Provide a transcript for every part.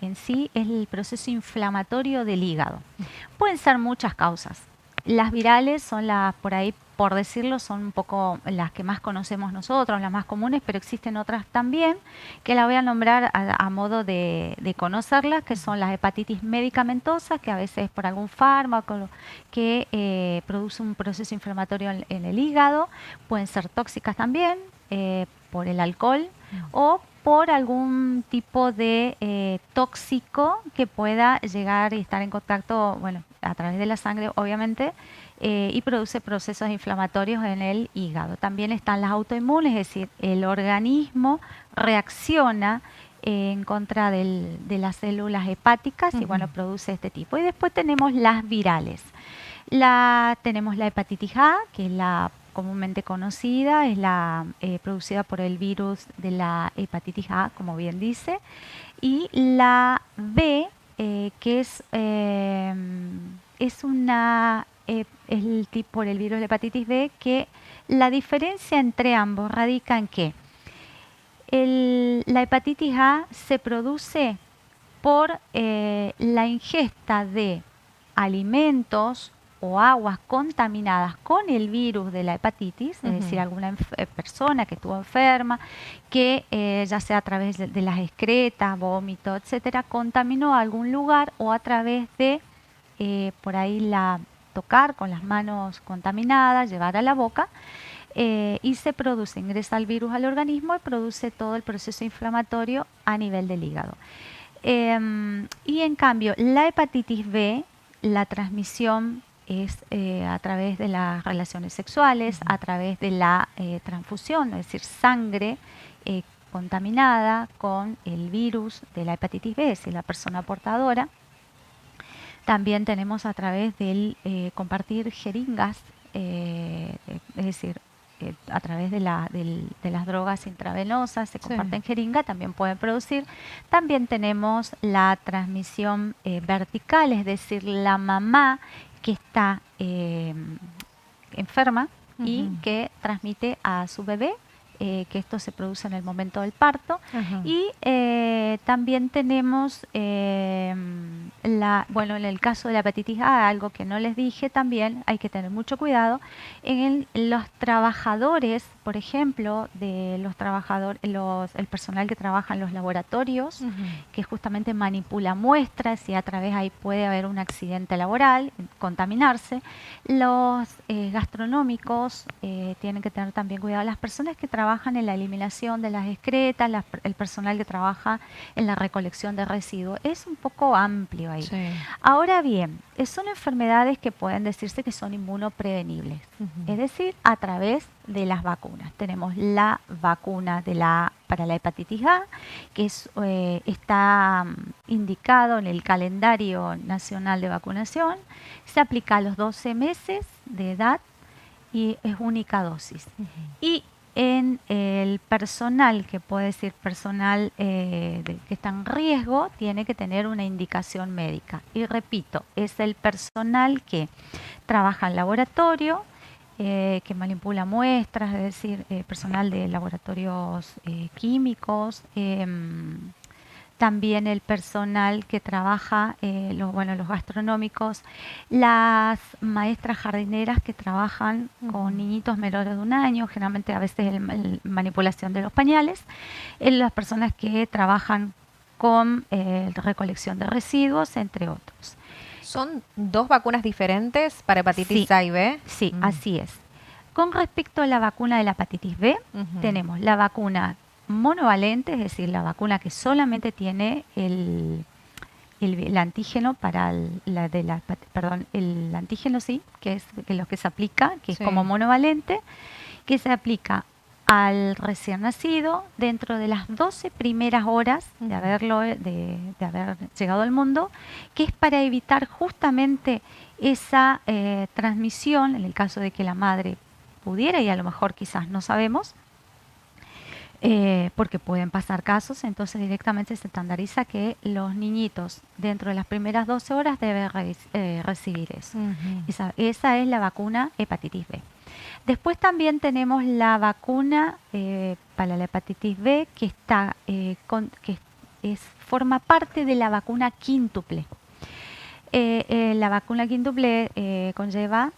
en sí es el proceso inflamatorio del hígado. Pueden ser muchas causas. Las virales son las, por ahí, por decirlo, son un poco las que más conocemos nosotros, las más comunes, pero existen otras también, que la voy a nombrar a modo de conocerlas, que son las hepatitis medicamentosas, que a veces es por algún fármaco que produce un proceso inflamatorio en el hígado. Pueden ser tóxicas también, por el alcohol o por algún tipo de tóxico que pueda llegar y estar en contacto, bueno, a través de la sangre, obviamente, y produce procesos inflamatorios en el hígado. También están las autoinmunes, es decir, el organismo reacciona en contra de las células hepáticas y bueno, produce este tipo. Y después tenemos las virales. Tenemos la hepatitis A, que es la comúnmente conocida, es la producida por el virus de la hepatitis A, como bien dice, y la B, que es el tipo por el virus de la hepatitis B, que la diferencia entre ambos radica en que la hepatitis A se produce por la ingesta de alimentos o aguas contaminadas con el virus de la hepatitis, es decir, alguna persona que estuvo enferma, que ya sea a través de las excretas, vómito, etcétera, contaminó algún lugar o a través de por ahí tocar con las manos contaminadas, llevar a la boca. Y se produce, ingresa el virus al organismo y produce todo el proceso inflamatorio a nivel del hígado. Y en cambio, la hepatitis B, la transmisión es a través de las relaciones sexuales, a través de la transfusión, es decir, sangre contaminada con el virus de la hepatitis B, si es la persona portadora. También tenemos a través del compartir jeringas, es decir, a través de las drogas intravenosas se comparten jeringa, también pueden producir. También tenemos la transmisión vertical, es decir, la mamá que está enferma y que transmite a su bebé, que esto se produce en el momento del parto. Y también tenemos, bueno, en el caso de la hepatitis A, algo que no les dije también, hay que tener mucho cuidado, en los trabajadores, por ejemplo, de los trabajadores, el personal que trabaja en los laboratorios, que justamente manipula muestras y a través ahí puede haber un accidente laboral, contaminarse. Los gastronómicos tienen que tener también cuidado. Las personas que trabajan en la eliminación de las excretas, el personal que trabaja en la recolección de residuos, es un poco amplio ahí. Ahora bien, son enfermedades que pueden decirse que son inmunoprevenibles, es decir, a través de las vacunas. Tenemos la vacuna para la hepatitis A, que está indicado en el calendario nacional de vacunación, se aplica a los 12 meses de edad y es única dosis. Y en el personal, que puede decir personal que está en riesgo, tiene que tener una indicación médica. Y repito, es el personal que trabaja en laboratorio, que manipula muestras, es decir, personal de laboratorios químicos, también el personal que trabaja, los gastronómicos, las maestras jardineras que trabajan con niñitos menores de 1 año, generalmente a veces manipulación de los pañales, las personas que trabajan con recolección de residuos, entre otros. ¿Son 2 vacunas diferentes para hepatitis A y B? Sí, así es. Con respecto a la vacuna de la hepatitis B, tenemos la vacuna monovalente, es decir, la vacuna que solamente tiene el antígeno para el antígeno que es lo que se aplica, que es como monovalente, que se aplica al recién nacido dentro de las 12 primeras horas de haber llegado al mundo, que es para evitar justamente esa transmisión, en el caso de que la madre pudiera, y a lo mejor quizás no sabemos, porque pueden pasar casos, entonces directamente se estandariza que los niñitos dentro de las primeras 12 horas deben recibir eso. Esa es la vacuna hepatitis B. Después también tenemos la vacuna para la hepatitis B que forma parte de la vacuna quíntuple. La vacuna quíntuple conlleva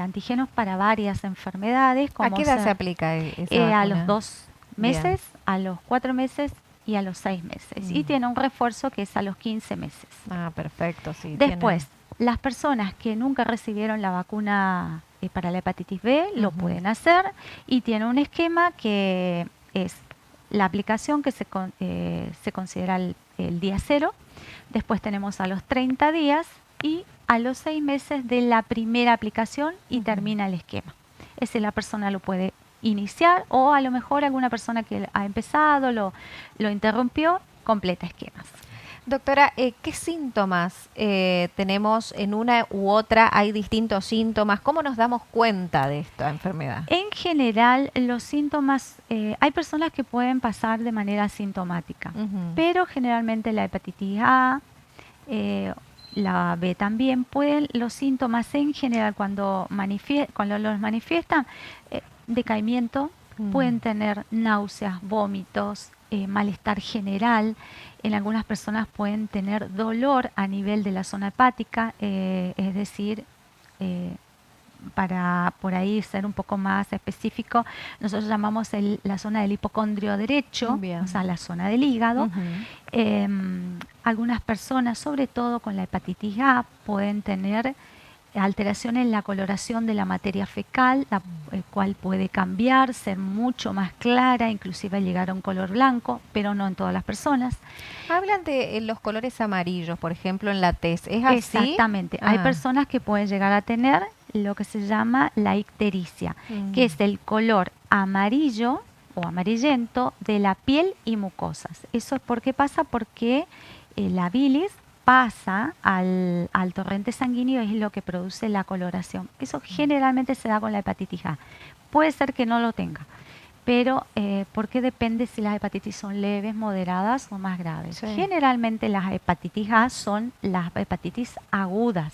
antígenos para varias enfermedades. ¿A qué edad se aplica esa vacuna? A los 2 meses, Bien. a los 4 meses y a los 6 meses. Y tiene un refuerzo que es a los 15 meses. Ah, perfecto, sí. Después, las personas que nunca recibieron la vacuna para la hepatitis B lo pueden hacer y tiene un esquema que es la aplicación que se considera el día 0. Después tenemos a los 30 días y a los 6 meses de la primera aplicación y termina el esquema. Ese la persona lo puede iniciar o a lo mejor alguna persona que ha empezado lo interrumpió, completa esquemas. Doctora, ¿qué síntomas tenemos en una u otra? ¿Hay distintos síntomas? ¿Cómo nos damos cuenta de esta enfermedad? En general, los síntomas, hay personas que pueden pasar de manera asintomática, pero generalmente la hepatitis A, la B también, los síntomas en general cuando los manifiestan, decaimiento, pueden tener náuseas, vómitos, malestar general. En algunas personas pueden tener dolor a nivel de la zona hepática, es decir, para por ahí ser un poco más específico, nosotros llamamos la zona del hipocondrio derecho, o sea, la zona del hígado. Algunas personas, sobre todo con la hepatitis A, pueden tener alteración en la coloración de la materia fecal, el cual puede cambiar, ser mucho más clara, inclusive llegar a un color blanco, pero no en todas las personas. Hablan de los colores amarillos, por ejemplo, en la tez. ¿Es así? Exactamente. Hay personas que pueden llegar a tener lo que se llama la ictericia, que es el color amarillo o amarillento de la piel y mucosas. ¿Eso por qué pasa? Porque la bilis pasa al torrente sanguíneo y es lo que produce la coloración. Eso generalmente se da con la hepatitis A. Puede ser que no lo tenga, pero porque depende si las hepatitis son leves, moderadas o más graves. Sí. Generalmente las hepatitis A son las hepatitis agudas.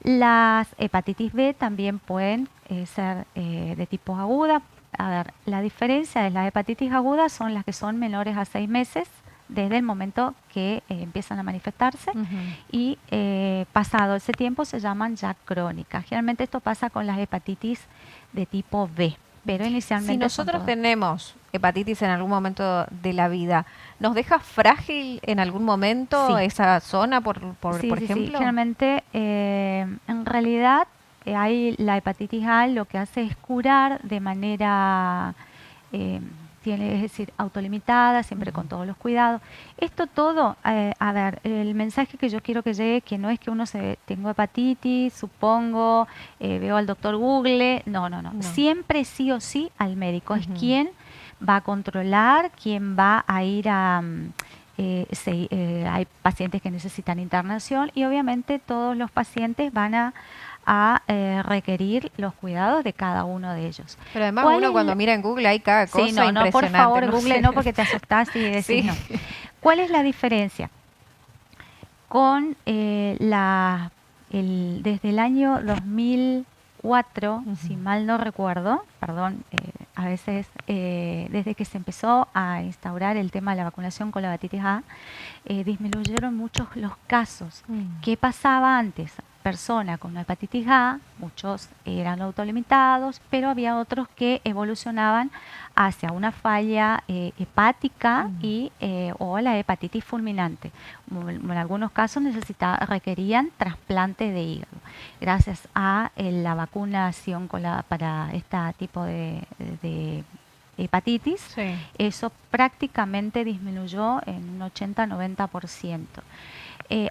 Las hepatitis B también pueden ser de tipo aguda. A ver, la diferencia de las hepatitis agudas son las que son menores a 6 meses, desde el momento que empiezan a manifestarse y pasado ese tiempo se llaman ya crónicas. Generalmente esto pasa con las hepatitis de tipo B, pero inicialmente... Si nosotros tenemos hepatitis en algún momento de la vida, ¿nos deja frágil en algún momento esa zona, por ejemplo? Sí. Generalmente, en realidad, la hepatitis A lo que hace es curar de manera... es decir, autolimitada, siempre con todos los cuidados. Esto todo, a ver, el mensaje que yo quiero que llegue, que no es que uno tengo hepatitis, supongo, veo al doctor Google, no. Siempre sí o sí al médico. Es quien va a controlar, quien va a ir a... hay pacientes que necesitan internación y obviamente todos los pacientes van a requerir los cuidados de cada uno de ellos. Pero además uno cuando mira en Google hay cada cosa impresionante. No, por favor, Google no, porque te asustás y decís no. ¿Cuál es la diferencia? Con desde el año 2004, si mal no recuerdo, perdón, a veces desde que se empezó a instaurar el tema de la vacunación con la hepatitis A, disminuyeron muchos los casos. ¿Qué pasaba antes? Persona con una hepatitis A, muchos eran autolimitados, pero había otros que evolucionaban hacia una falla hepática o la hepatitis fulminante. En algunos casos requerían trasplante de hígado. Gracias a la vacunación para este tipo de hepatitis, eso prácticamente disminuyó en un 80-90%.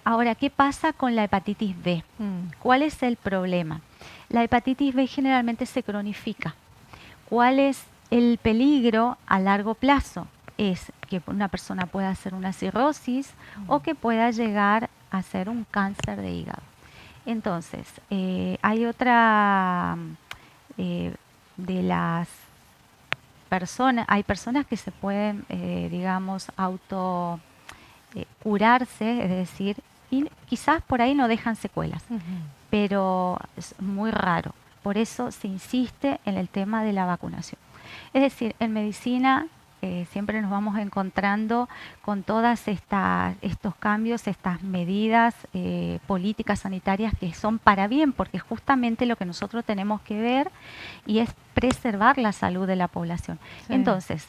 Ahora, ¿qué pasa con la hepatitis B? ¿Cuál es el problema? La hepatitis B generalmente se cronifica. ¿Cuál es el peligro a largo plazo? Es que una persona pueda hacer una cirrosis o que pueda llegar a hacer un cáncer de hígado. Entonces, hay otra de las personas, hay personas que se pueden, digamos, curarse, es decir, y quizás por ahí no dejan secuelas, pero es muy raro. Por eso se insiste en el tema de la vacunación. Es decir, en medicina siempre nos vamos encontrando con todas estos cambios, estas medidas políticas sanitarias que son para bien, porque justamente lo que nosotros tenemos que ver y es preservar la salud de la población. Sí. Entonces,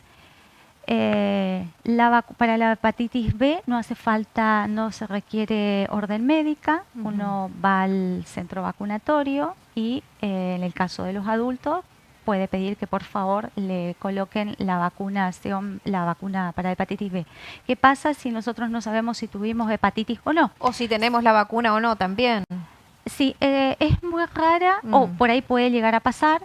para la hepatitis B no hace falta, no se requiere orden médica, uno va al centro vacunatorio y en el caso de los adultos puede pedir que por favor le coloquen la vacuna para hepatitis B. ¿Qué pasa si nosotros no sabemos si tuvimos hepatitis o no? O si tenemos la vacuna o no también. Sí, es muy rara, o por ahí puede llegar a pasar,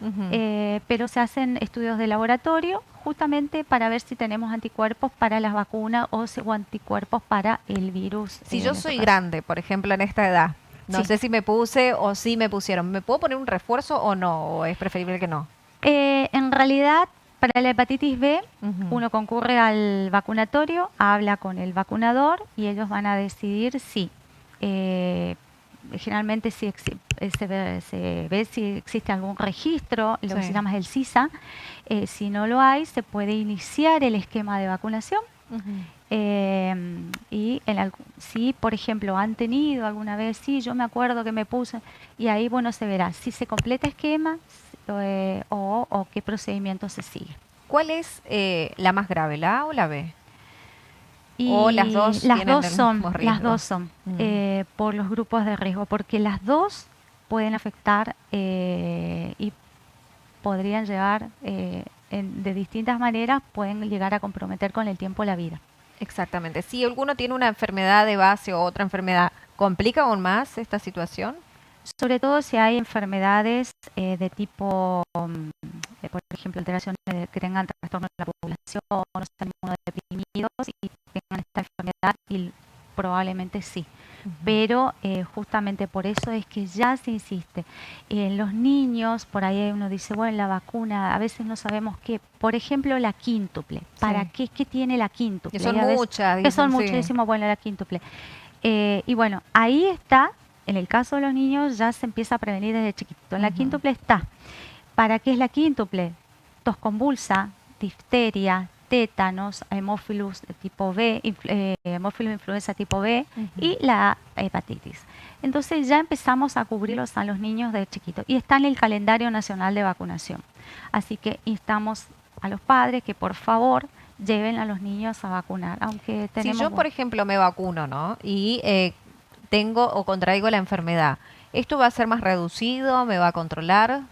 pero se hacen estudios de laboratorio justamente para ver si tenemos anticuerpos para las vacunas o anticuerpos para el virus. Si yo soy grande, por ejemplo, en esta edad, no sé si me puse o si me pusieron, ¿me puedo poner un refuerzo o no? ¿O es preferible que no? En realidad, para la hepatitis B, uno concurre al vacunatorio, habla con el vacunador y ellos van a decidir si... generalmente se ve si existe algún registro, lo que se llama el CISA. Si no lo hay, se puede iniciar el esquema de vacunación. Y si, por ejemplo, han tenido alguna vez, sí, yo me acuerdo que me puse, y ahí, bueno, se verá si se completa esquema o qué procedimiento se sigue. ¿Cuál es la más grave, la A o la B? Y o las dos son Mm. por los grupos de riesgo, porque las dos pueden afectar y podrían llevar de distintas maneras, pueden llegar a comprometer con el tiempo la vida. Exactamente. Si alguno tiene una enfermedad de base o otra enfermedad, ¿complica aún más esta situación? Sobre todo si hay enfermedades de tipo, por ejemplo, alteraciones que tengan trastornos de la población, no están inmunodeprimidos y tengan esta enfermedad, y probablemente sí. Pero justamente por eso es que ya se insiste. En los niños, por ahí uno dice, bueno, la vacuna, a veces no sabemos qué. Por ejemplo, la quíntuple. ¿Para qué tiene la quíntuple? Que son muchas. Que son muchas, decimos, bueno, la quíntuple. Y bueno, ahí está. En el caso de los niños ya se empieza a prevenir desde chiquitito. En la quíntuple está. ¿Para qué es la quíntuple? Tos convulsa, difteria, tétanos, hemófilus tipo B, hemófilus influenza tipo B y la hepatitis. Entonces ya empezamos a cubrirlos a los niños de chiquito y está en el calendario nacional de vacunación. Así que instamos a los padres que por favor lleven a los niños a vacunar. Aunque tenemos, si yo, por ejemplo, me vacuno, ¿no? Y tengo o contraigo la enfermedad, ¿esto va a ser más reducido? ¿Me va a controlar?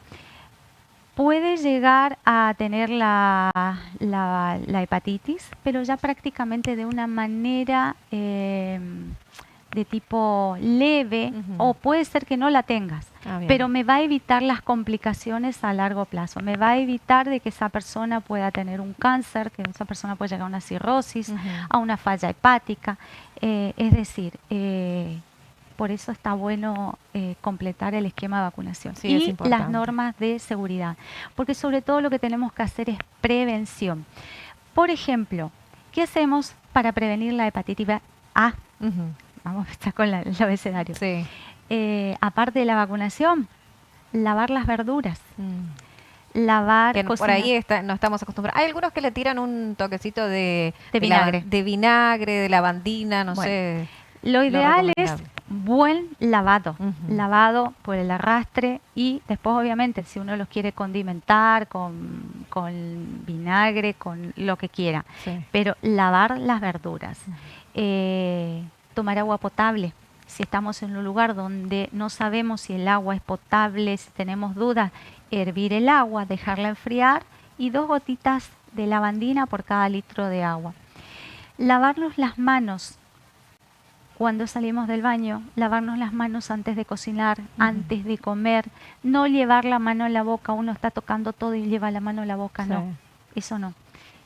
Puede llegar a tener la hepatitis, pero ya prácticamente de una manera de tipo leve, o puede ser que no la tengas, pero me va a evitar las complicaciones a largo plazo, me va a evitar de que esa persona pueda tener un cáncer, que esa persona pueda llegar a una cirrosis, a una falla hepática, es decir, por eso está bueno completar el esquema de vacunación y las normas de seguridad, porque sobre todo lo que tenemos que hacer es prevención. Por ejemplo, ¿qué hacemos para prevenir la hepatitis A? Vamos a estar con el abecedario. Aparte de la vacunación, lavar las verduras. Lavar, que por ahí no estamos acostumbrados. Hay algunos que le tiran un toquecito de vinagre. De vinagre, de lavandina, no sé. Lo ideal es buen lavado, lavado por el arrastre, y después obviamente si uno los quiere condimentar con vinagre, con lo que quiera, pero lavar las verduras, tomar agua potable. Si estamos en un lugar donde no sabemos si el agua es potable, si tenemos dudas, hervir el agua, dejarla enfriar y 2 gotitas de lavandina por cada litro de agua. Lavarnos las manos cuando salimos del baño, lavarnos las manos antes de cocinar, antes de comer, no llevar la mano en la boca, uno está tocando todo y lleva la mano en la boca, no, eso no.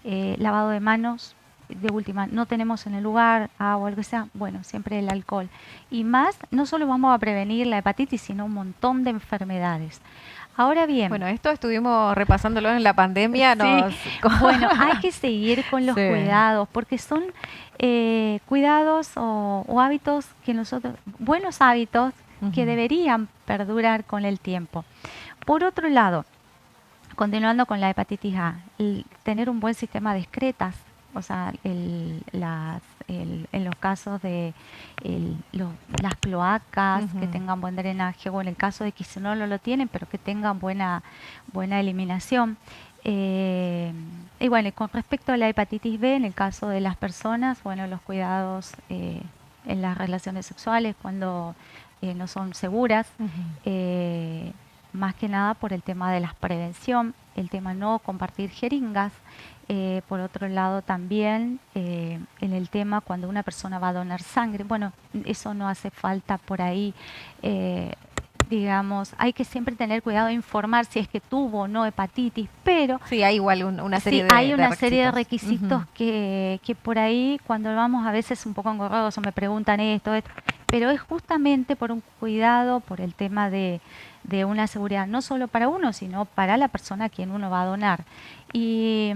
Lavado de manos, de última, no tenemos en el lugar agua o algo que sea, bueno, siempre el alcohol. Y más, no solo vamos a prevenir la hepatitis, sino un montón de enfermedades. Ahora bien. Bueno, esto estuvimos repasándolo en la pandemia. Bueno, hay que seguir con los cuidados, porque son cuidados o hábitos que nosotros, buenos hábitos que deberían perdurar con el tiempo. Por otro lado, Continuando con la hepatitis A, tener un buen sistema de excretas, o sea, en los casos de las cloacas, que tengan buen drenaje, o en el caso de que si no lo tienen, pero que tengan buena eliminación. Y bueno, con respecto a la hepatitis B, en el caso de las personas, bueno, los cuidados en las relaciones sexuales cuando no son seguras, más que nada por el tema de la prevención, el tema no compartir jeringas. Por otro lado también en el tema cuando una persona va a donar sangre, bueno, eso no hace falta por ahí, digamos, hay que siempre tener cuidado de informar si es que tuvo o no hepatitis, pero sí, hay igual una serie hay una serie de requisitos que por ahí cuando vamos a veces un poco engorrosos, me preguntan esto, pero es justamente por un cuidado, por el tema de una seguridad, no solo para uno, sino para la persona a quien uno va a donar. Y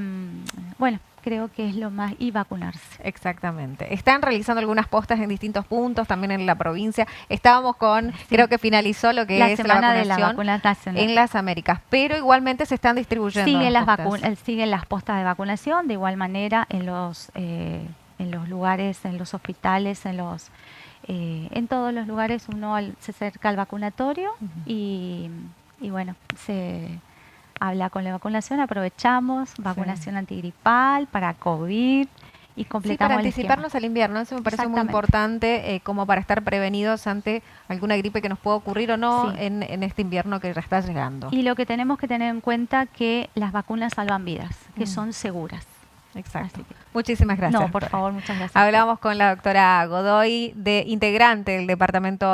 bueno, creo que es lo más, y vacunarse. Exactamente. Están realizando algunas postas en distintos puntos, también en la provincia. Estábamos con, creo que finalizó lo que es la vacunación de la vacuna nacional en las Américas, pero igualmente se están distribuyendo. Siguen las postas de vacunación, de igual manera en los lugares, en los hospitales, en todos los lugares uno se acerca al vacunatorio y bueno, se habla con la vacunación, aprovechamos vacunación antigripal para COVID y completamos para anticiparnos al invierno. Eso me parece muy importante como para estar prevenidos ante alguna gripe que nos pueda ocurrir o no en este invierno que ya está llegando. Y lo que tenemos que tener en cuenta que las vacunas salvan vidas, que son seguras. Exacto. Muchísimas gracias. No, por favor, muchas gracias. Hablamos con la doctora Godoy, integrante del departamento